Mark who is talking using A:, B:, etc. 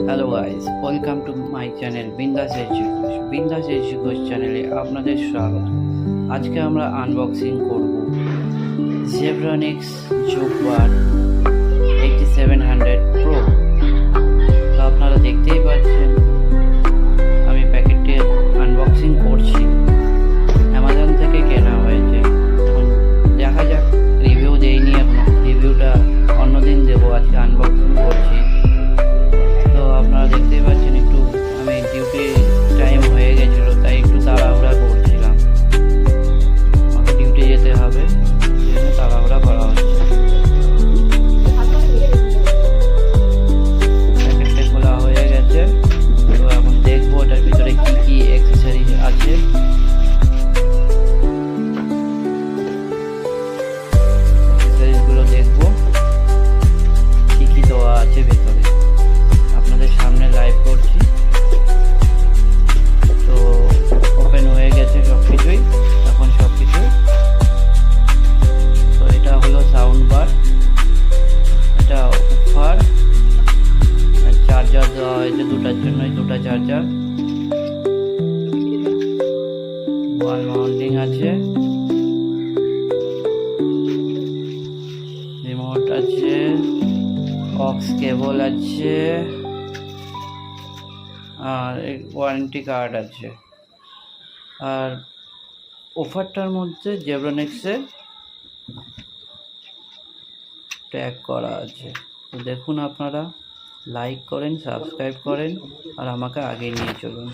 A: Hello guys, welcome to my channel বিন্দাস education. বিন্দাস education চ্যানেলে আপনাদের স্বাগত। আজকে আমরা আনবক্সিং করব জেব্রানিক্স জোকবার 8700 প্রো। তো আপনারা দেখতেই পাচ্ছেন আমি প্যাকেটটি আনবক্সিং করছি। অ্যামাজন থেকে কেনা হয়েছে। দেখা যাক, রিভিউ দেইনি এখনো, রিভিউটা অন্যদিন দেবো। আজকে আনবক্সিং করছি। তো আপনারা দেখতেই পাচ্ছেন একটু আমি ডিউটি টাইম হয়ে গেছিলো, তাই একটু তাড়াহুড়া করছিলাম। আমাকে ডিউটি যেতে হবে, সেই জন্য তাড়াহুড়া করা হচ্ছে। প্যাকেটটা খোলা হয়ে গেছে। তো এখন দেখবো এটার ভিতরে কি কি অ্যাক্সেসরিজ আছে। অ্যাক্সেসরিজগুলো দেখবো কি কি দেওয়া আছে ভেতরে। আপনাদের সামনে লাইভ করছি। তো ওপেন হয়ে গেছে সব কিছুই, এখন সব কিছু। তো এটা হলো সাউন্ড বার, এটা উফার, চার্জার দেওয়া হয়েছে দুটার জন্যই, দুটা চার্জার, ওয়াল মাউন্টিং আছে, রিমোট আছে, অক্স কেবল আছে, আর ওয়ারেন্টি কার্ড আছে। আর অফারটার মধ্যে জেব্রানিক্সের ট্যাগ করা আছে। তো দেখুন, আপনারা লাইক করেন, সাবস্ক্রাইব করেন, আর আমাকে আগে নিয়ে চলুন।